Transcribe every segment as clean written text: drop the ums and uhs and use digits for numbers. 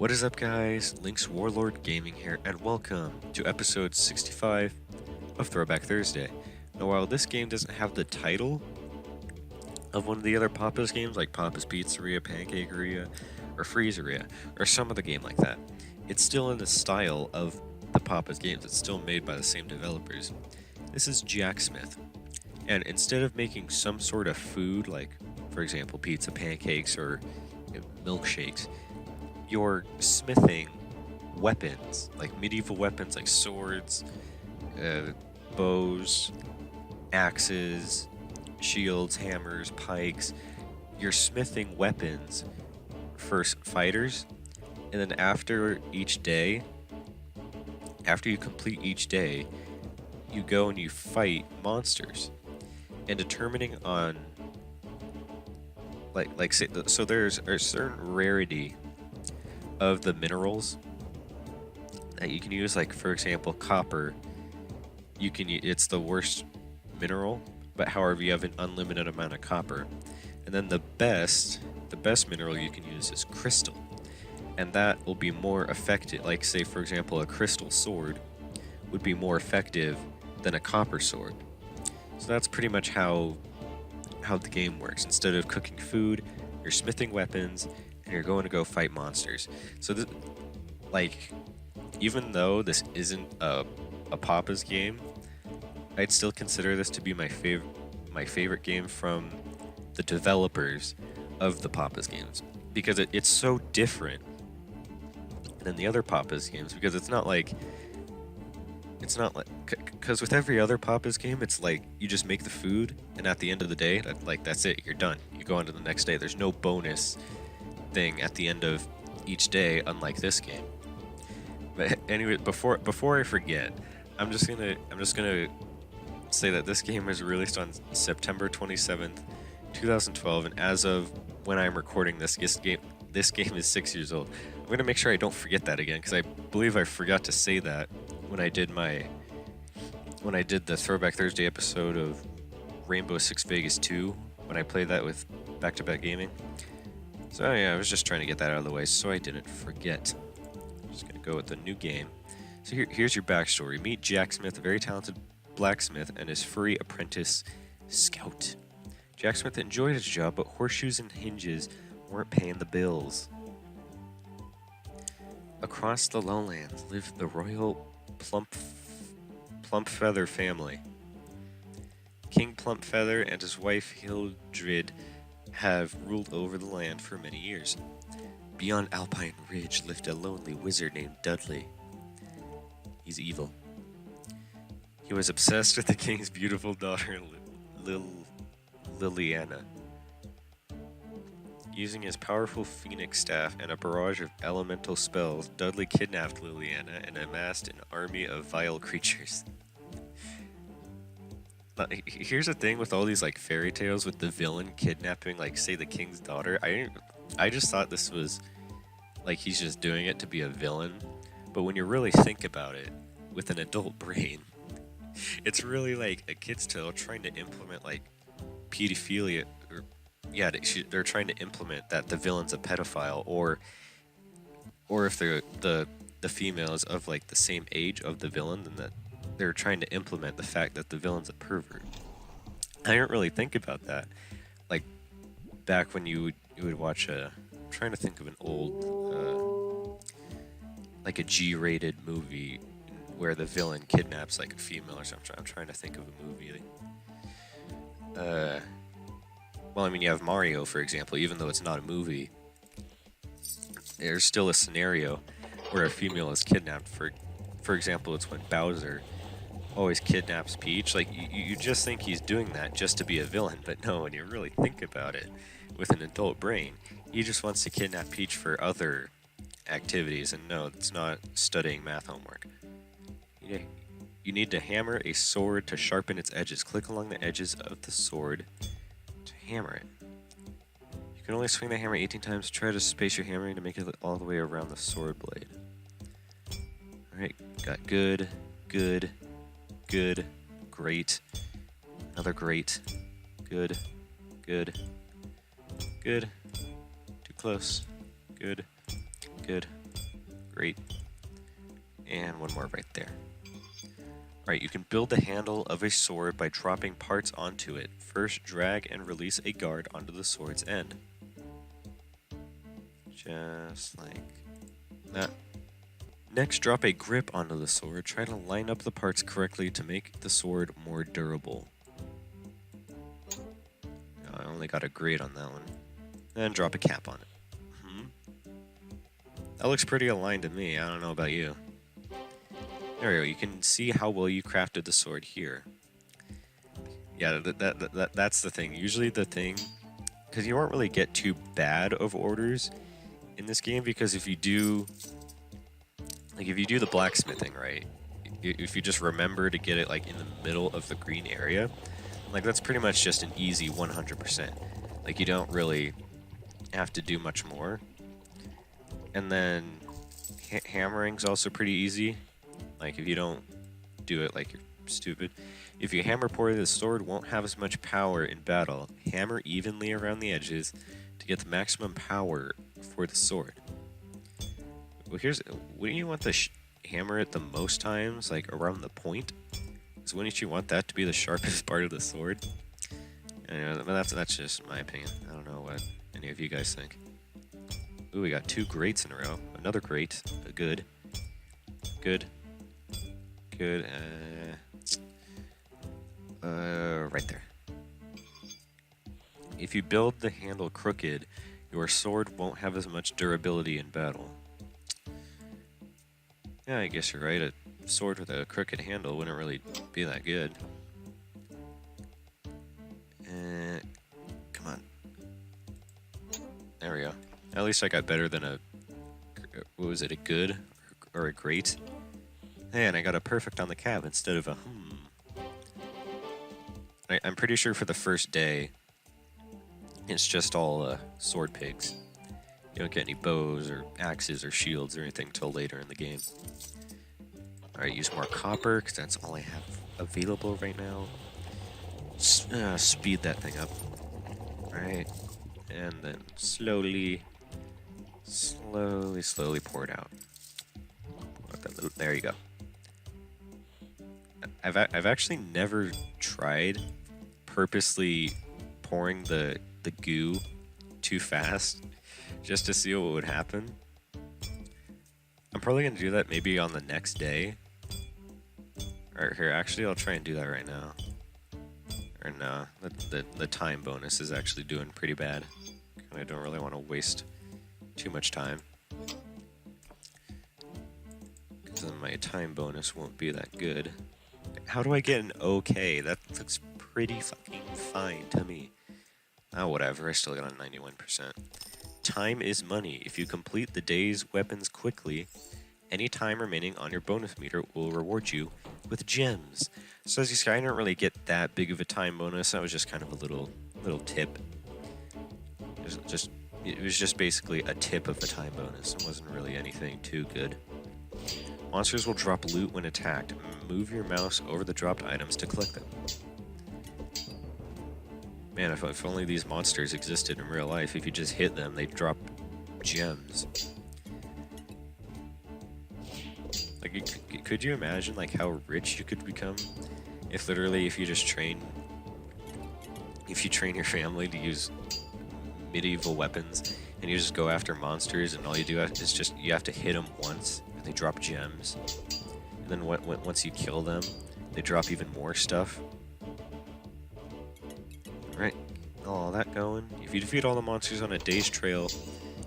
What is up, guys? Link's Warlord Gaming here, and welcome to episode 65 of Throwback Thursday. Now, while this game doesn't have the title of one of the other Papa's games, like Papa's Pizzeria, Pancakeria, or Freezeria, or some other game like that, it's still in the style of the Papa's games. It's still made by the same developers. This is Jacksmith, and instead of making some sort of food, like, for example, pizza, pancakes, or milkshakes, you're smithing weapons, like medieval weapons like swords, bows, axes, shields, hammers, pikes. You're smithing weapons for fighters, and then after you complete each day, you go and you fight monsters. And determining on so there's a certain rarity of the minerals that you can use, like for example copper. It's the worst mineral, but however you have an unlimited amount of copper. And then the best mineral you can use is crystal, and that will be more effective. Like, say for example, a crystal sword would be more effective than a copper sword. So that's pretty much how the game works. Instead of cooking food, you're smithing weapons and you're going to go fight monsters. So even though this isn't a Papa's game, I'd still consider this to be my favorite game from the developers of the Papa's games, because it's so different than the other Papa's games. Because it's not like because with every other Papa's game, it's like you just make the food, and at the end of the day, that's it. You're done. You go on to the next day. There's no bonus thing at the end of each day, unlike this game. But anyway, before I forget, I'm just gonna say that this game was released on September 27th, 2012, and as of when I'm recording this game is 6 years old. I'm gonna make sure I don't forget that again, because I believe I forgot to say that when I did the Throwback Thursday episode of Rainbow Six Vegas 2, when I played that with Back to Back Gaming. So yeah, I was just trying to get that out of the way so I didn't forget. I'm just gonna go with the new game. So here's your backstory. Meet Jacksmith, a very talented blacksmith, and his furry apprentice, Scout. Jacksmith enjoyed his job, but horseshoes and hinges weren't paying the bills. Across the lowlands lived the royal Plumpfeather family. King Plumpfeather and his wife Hildred have ruled over the land for many years. Beyond Alpine Ridge lived a lonely wizard named Dudley. He's evil. He was obsessed with the king's beautiful daughter, Liliana. Using his powerful phoenix staff and a barrage of elemental spells, Dudley kidnapped Liliana and amassed an army of vile creatures. Here's the thing with all these like fairy tales with the villain kidnapping, like, say, the king's daughter. I just thought this was like he's just doing it to be a villain, but when you really think about it with an adult brain, it's really like a kid's tale trying to implement like pedophilia, or yeah, they're trying to implement that the villain's a pedophile, or if the female is of like the same age of the villain, then that they're trying to implement the fact that the villain's a pervert. I didn't really think about that, like back when you would watch I'm trying to think of an old like a G-rated movie where the villain kidnaps like a female or something. I'm trying to think of a movie. Well, I mean, you have Mario, for example. Even though it's not a movie, there's still a scenario where a female is kidnapped. For example, it's when Bowser always kidnaps Peach. Like, you just think he's doing that just to be a villain, but no, when you really think about it with an adult brain, he just wants to kidnap Peach for other activities, and no, it's not studying math homework. You need to hammer a sword to sharpen its edges. Click along the edges of the sword to hammer it. You can only swing the hammer 18 times. Try to space your hammering to make it all the way around the sword blade. Alright, got good, good, good, great, another great, good, good, good, too close, good, good, Great. And one more right there. Alright, you can build the handle of a sword by dropping parts onto it. First, drag and release a guard onto the sword's end. Just like that. Next, drop a grip onto the sword. Try to line up the parts correctly to make the sword more durable. I only got a grade on that one. Then drop a cap on it. That looks pretty aligned to me. I don't know about you. There we go. You can see how well you crafted the sword here. Yeah, that's the thing. Usually the thing... Because you won't really get too bad of orders in this game, because if you do... Like, if you do the blacksmithing right, if you just remember to get it, like, in the middle of the green area, like, that's pretty much just an easy 100%. Like, you don't really have to do much more. And then hammering's also pretty easy. Like, if you don't do it like you're stupid. If you hammer poorly, the sword won't have as much power in battle. Hammer evenly around the edges to get the maximum power for the sword. Well, wouldn't you want to hammer it the most times, like around the point? Because wouldn't you want that to be the sharpest part of the sword? Anyway, that's just my opinion. I don't know what any of you guys think. Ooh, we got 2 greats in a row. Another great. Good. Good. Good. Right there. If you build the handle crooked, your sword won't have as much durability in battle. Yeah, I guess you're right. A sword with a crooked handle wouldn't really be that good. Come on. There we go. At least I got better than a... What was it? A good? Or a great? Hey, and I got a perfect on the cap instead of a I'm pretty sure for the first day, it's just all sword pigs. You don't get any bows or axes or shields or anything till later in the game. Alright, use more copper, because that's all I have available right now. Speed that thing up. Alright. And then slowly pour it out. There you go. I've actually never tried purposely pouring the goo too fast just to see what would happen. I'm probably gonna do that maybe on the next day. Or here, actually, I'll try and do that right now. Or no, the time bonus is actually doing pretty bad. I don't really want to waste too much time, because then my time bonus won't be that good. How do I get an okay? That looks pretty fucking fine to me. Oh, whatever. I still got a 91%. Time is money. If you complete the day's weapons quickly, any time remaining on your bonus meter will reward you with gems. So as you see, I didn't really get that big of a time bonus. That was just kind of a little tip. It was just basically a tip of the time bonus. It wasn't really anything too good. Monsters will drop loot when attacked. Move your mouse over the dropped items to collect them. Man, if only these monsters existed in real life. If you just hit them, they drop gems. Like, could you imagine like how rich you could become if literally if you train your family to use medieval weapons and you just go after monsters and all you do is just you have to hit them once and they drop gems, and then once you kill them they drop even more stuff. Right, all that going. If you defeat all the monsters on a day's trail,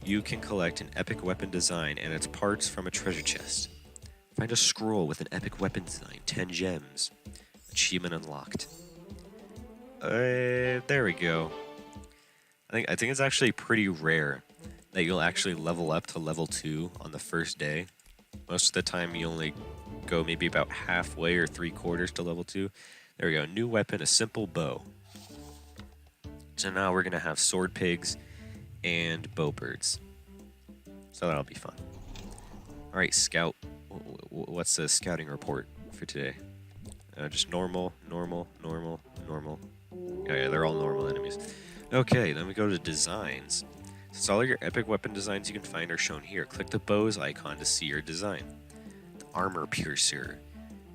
you can collect an epic weapon design and its parts from a treasure chest. Find a scroll with an epic weapon design, 10 gems. Achievement unlocked. There we go. I think it's actually pretty rare that you'll actually level up to level 2 on the first day. Most of the time you only go maybe about halfway or 3/4 to level 2. There we go. New weapon, a simple bow. So now we're going to have sword pigs and bow birds. So that'll be fun. Alright, scout. What's the scouting report for today? Just normal. Yeah, they're all normal enemies. Okay, then we go to designs. Since all your epic weapon designs you can find are shown here, click the bows icon to see your design. The Armor Piercer.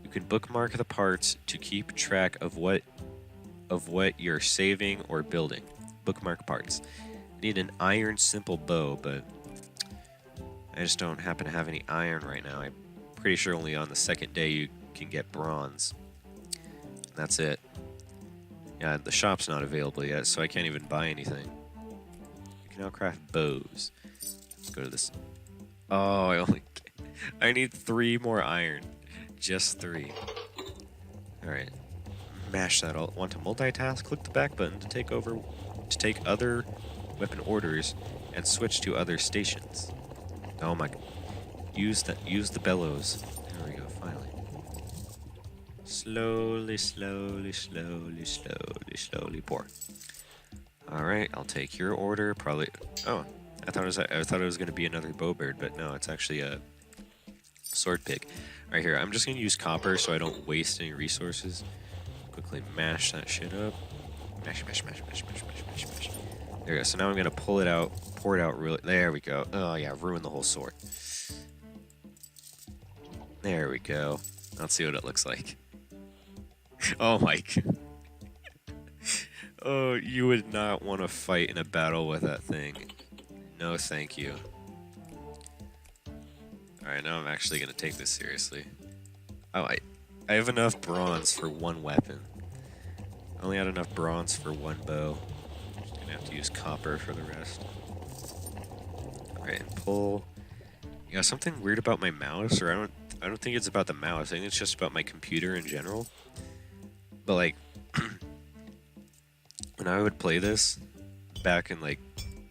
You can bookmark the parts to keep track of what you're saving or building. Bookmark parts. I need an iron simple bow, but I just don't happen to have any iron right now. I'm pretty sure only on the second day you can get bronze. That's it. Yeah, the shop's not available yet, so I can't even buy anything. You can now craft bows. Let's go to this. Oh, I need 3 more iron. Just 3. Alright. Mash that all. Want to multitask? Click the back button to take other weapon orders and switch to other stations. Oh my. Use the bellows. There we go, finally. Slowly pour. Alright, I'll take your order. Probably. Oh, I thought it was gonna be another bowbird, but no, it's actually a sword pig. Right here, I'm just gonna use copper so I don't waste any resources. Quickly mash that shit up. Mash. There we go. So now I'm gonna pour it out really. There we go. Oh yeah, ruin the whole sword. There we go. Let's see what it looks like. Oh my god. Oh, you would not want to fight in a battle with that thing. No, thank you. Alright, now I'm actually going to take this seriously. Oh, I have enough bronze for 1 weapon. I only had enough bronze for 1 bow. Just going to have to use copper for the rest. Alright, and pull. Yeah, something weird about my mouse, or I don't think it's about the mouse. I think it's just about my computer in general. But like, when I would play this back in like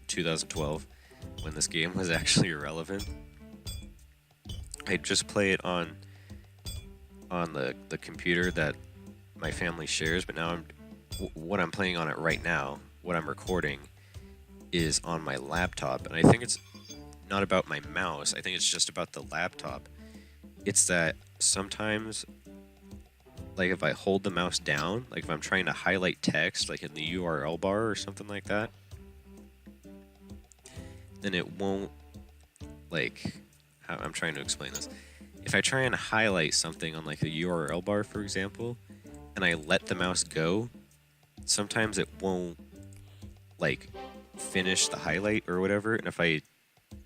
2012, when this game was actually irrelevant, I'd just play it on the computer that my family shares. But now what I'm playing on it right now, what I'm recording, is on my laptop, and I think it's not about my mouse. I think it's just about the laptop. It's that sometimes, like if I hold the mouse down, like if I'm trying to highlight text, like in the URL bar or something like that, then it won't, like, how I'm trying to explain this. If I try and highlight something on like the URL bar, for example, and I let the mouse go, sometimes it won't, like, finish the highlight or whatever, and if I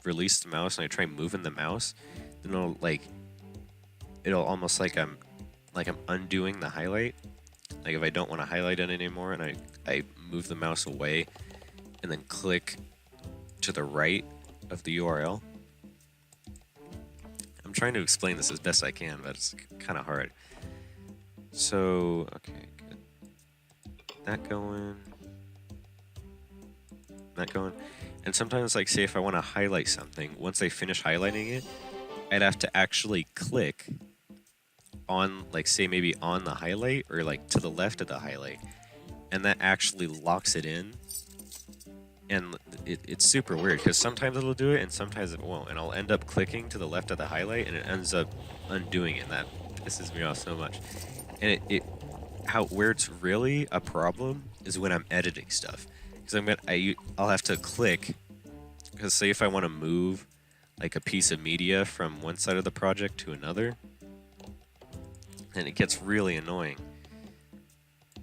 release the mouse and I try moving the mouse, then it'll almost like I'm undoing the highlight. Like if I don't want to highlight it anymore and I move the mouse away and then click to the right of the URL. I'm trying to explain this as best I can, but it's kind of hard. So, okay, good. That going. And sometimes, like, say if I want to highlight something, once I finish highlighting it, I'd have to actually click on, like, say maybe on the highlight or like to the left of the highlight, and that actually locks it in. And it's super weird because sometimes it'll do it and sometimes it won't, and I'll end up clicking to the left of the highlight and it ends up undoing it, and that pisses me off so much. And where it's really a problem is when I'm editing stuff, because I'll have to click, because say if I want to move like a piece of media from one side of the project to another, and it gets really annoying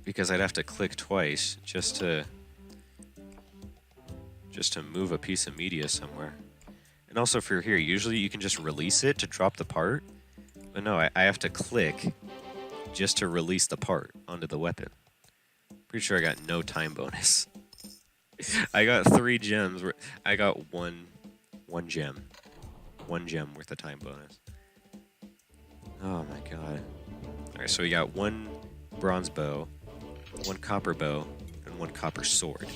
because I'd have to click twice just to move a piece of media somewhere. And also for here, usually you can just release it to drop the part, but no, I have to click just to release the part onto the weapon. Pretty sure I got no time bonus. I got 3 gems. I got one gem. 1 gem worth of time bonus. Oh my god. Alright, so we got 1 bronze bow, 1 copper bow, and 1 copper sword.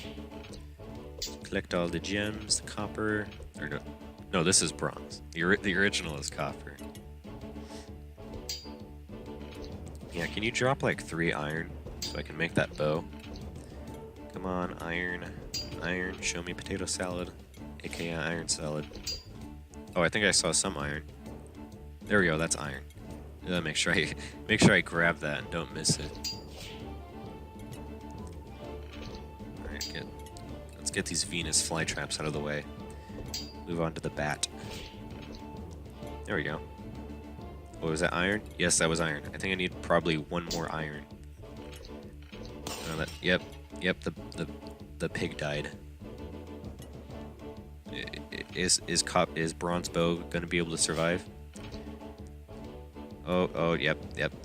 Collect all the gems, the copper, or no, this is bronze. The original is copper. Yeah, can you drop like 3 iron so I can make that bow? Come on, iron, show me potato salad, aka iron salad. Oh, I think I saw some iron. There we go, that's iron. Make sure I grab that and don't miss it. Alright, good. Let's get these Venus flytraps out of the way. Move on to the bat. There we go. What was that, iron? Yes, that was iron. I think I need probably one more iron. Yep, the pig died. Is Bronze Bow gonna be able to survive? Oh, yep,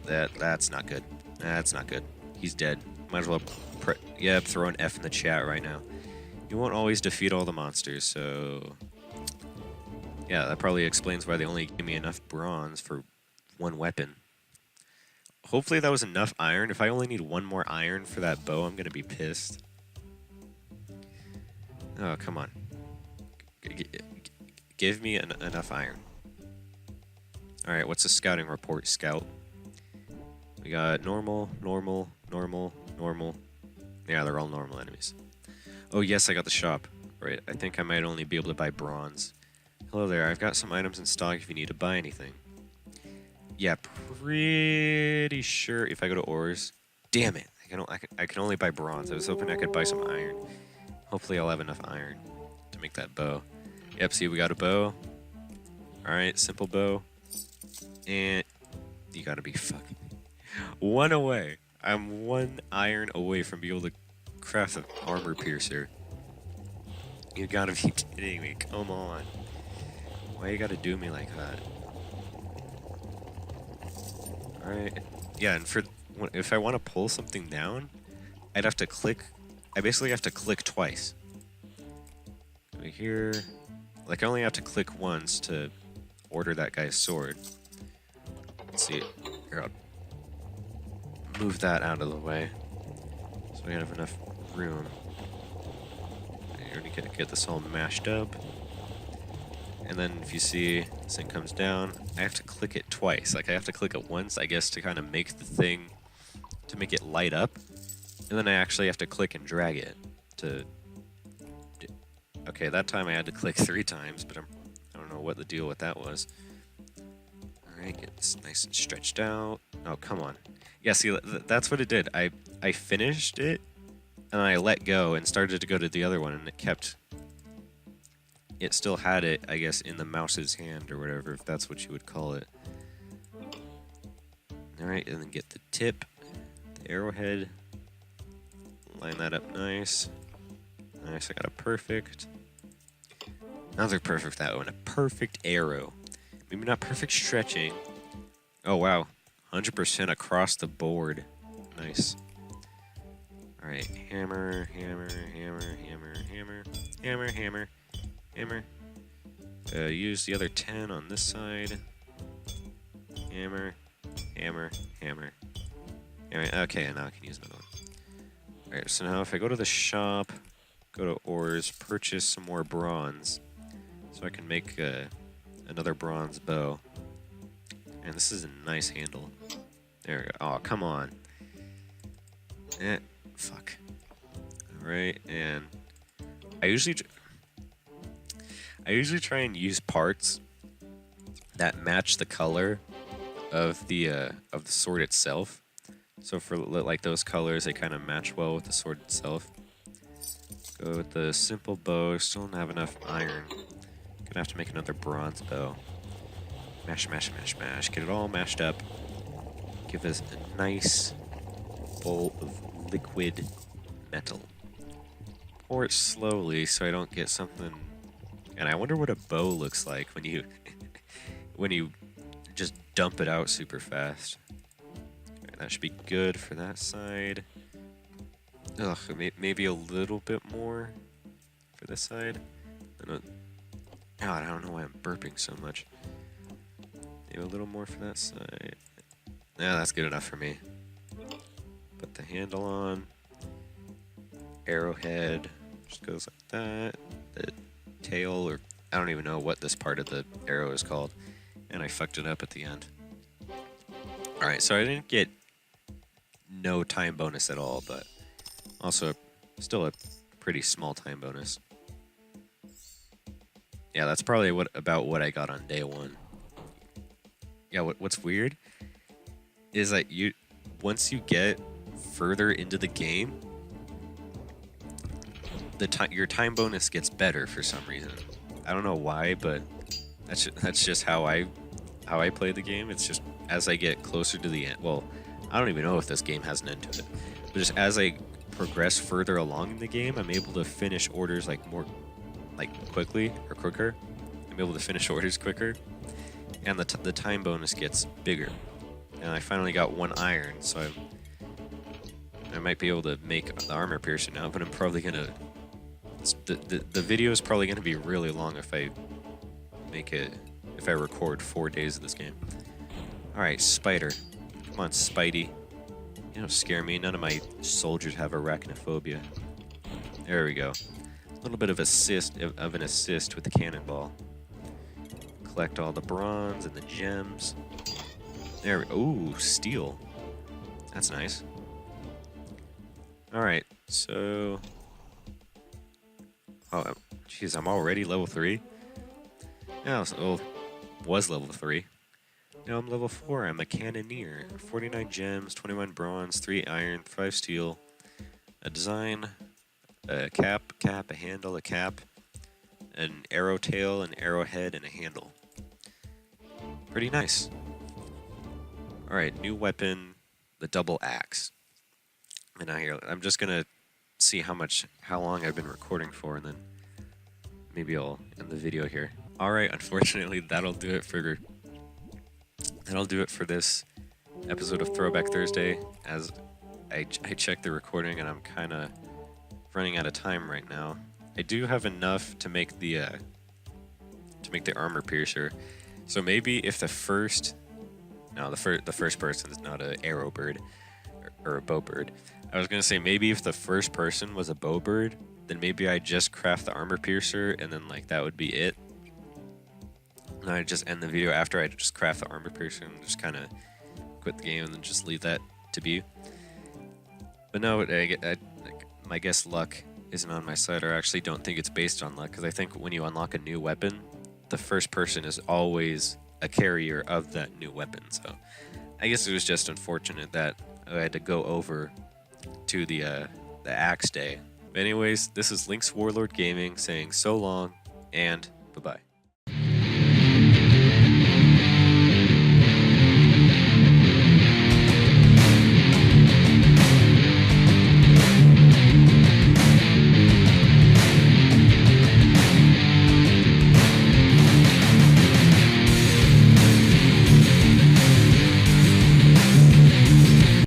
that's not good. That's not good. He's dead. Might as well, throw an F in the chat right now. You won't always defeat all the monsters, so... Yeah, that probably explains why they only gave me enough bronze for one weapon. Hopefully that was enough iron. If I only need one more iron for that bow, I'm gonna be pissed. Oh, come on. Give me enough iron. Alright, what's the scouting report, Scout? We got normal, normal, normal, normal. Yeah, they're all normal enemies. Oh yes, I got the shop. Right, I think I might only be able to buy bronze. Hello there, I've got some items in stock if you need to buy anything. Yeah, pretty sure if I go to ores... Damn it, I can only buy bronze. I was hoping I could buy some iron. Hopefully I'll have enough iron to make that bow. Yep, see, we got a bow. Alright, simple bow. And you gotta be fucking... One away. I'm one iron away from being able to craft an armor piercer. You gotta be kidding me, come on. Why you gotta do me like that? Alright. Yeah, and if I want to pull something down, I'd have to click... I basically have to click twice. Over here... Like, I only have to click once to order that guy's sword. Let's see. Here, I'll move that out of the way. So we have enough room. You're gonna get this all mashed up. And then if you see this thing comes down, I have to click it twice. Like, I have to click it once, I guess, to kind of make the thing, to make it light up. And then I actually have to click and drag it to... Okay, that time I had to click 3 times, but I don't know what the deal with that was. Alright, get this nice and stretched out. Oh, come on. Yeah, see, that's what it did. I finished it, and I let go and started to go to the other one, and it kept... It still had it, I guess, in the mouse's hand, or whatever, if that's what you would call it. Alright, and then get the tip, the arrowhead. Line that up nice. Nice, I got a perfect. Another perfect that one. A perfect arrow. Maybe not perfect stretching. Oh, wow. 100% across the board. Nice. Alright, hammer, hammer, hammer, hammer, hammer, hammer, hammer, hammer. Use the other 10 on this side. Hammer, hammer, hammer. Hammer. Okay, now I can use another one. Alright, so now if I go to the shop, go to ores, purchase some more bronze, so I can make another bronze bow. And this is a nice handle. There we go. Oh, come on. Fuck. Alright, and I usually try and use parts that match the color of the sword itself. So for like those colors, they kind of match well with the sword itself. Go with the simple bow. Still don't have enough iron. Gonna have to make another bronze bow. Mash, mash, mash, mash. Get it all mashed up. Give us a nice bowl of liquid metal. Pour it slowly so I don't get something. And I wonder what a bow looks like when you when you just dump it out super fast. Right, that should be good for that side. Ugh, maybe a little bit more for this side. God, I don't know why I'm burping so much. Maybe a little more for that side. Yeah, that's good enough for me. Put the handle on. Arrowhead just goes like that. The tail, or I don't even know what this part of the arrow is called. And I fucked it up at the end. Alright, so I didn't get no time bonus at all, but also still a pretty small time bonus. Yeah, that's probably about what I got on day 1. Yeah, what's weird is that once you get further into the game, your time bonus gets better for some reason. I don't know why, but that's just how I play the game. It's just as I get closer to the end. Well, I don't even know if this game has an end to it. But just as I progress further along in the game, I'm able to finish orders like more quickly or quicker. I'm able to finish orders quicker, and the time bonus gets bigger. And I finally got 1 iron, so I might be able to make the armor piercer now. But I'm probably gonna the video is probably gonna be really long if I record 4 days of this game. All right, spider, come on, Spidey. You don't scare me. None of my soldiers have arachnophobia. There we go. A little bit of an assist with the cannonball. Collect all the bronze and the gems. There we go. Ooh, steel. That's nice. Alright, so... Oh, jeez, I'm already level 3? Yeah, was level 3. Now I'm level 4. I'm a cannoneer. 49 gems, 21 bronze, 3 iron, 5 steel, a design, a cap, a handle, a cap, an arrow tail, an arrowhead, and a handle. Pretty nice. Alright, new weapon, the double axe. And now here, I'm just gonna see how long I've been recording for, and then maybe I'll end the video here. Alright, unfortunately that'll do it for this episode of Throwback Thursday, as I checked the recording and I'm kinda running out of time right now. I do have enough to make the armor piercer. So maybe if the first person is not an arrow bird or a bow bird. I was gonna say maybe if the first person was a bow bird, then maybe I just craft the armor piercer and then like that would be it. And I just end the video after I just craft the armor piercer and just kind of quit the game and then just leave that to be. But no, my guess luck isn't on my side, or I actually don't think it's based on luck, because I think when you unlock a new weapon, the first person is always a carrier of that new weapon. So I guess it was just unfortunate that I had to go over to the axe day. But anyways, this is Link's Warlord Gaming saying so long and bye-bye.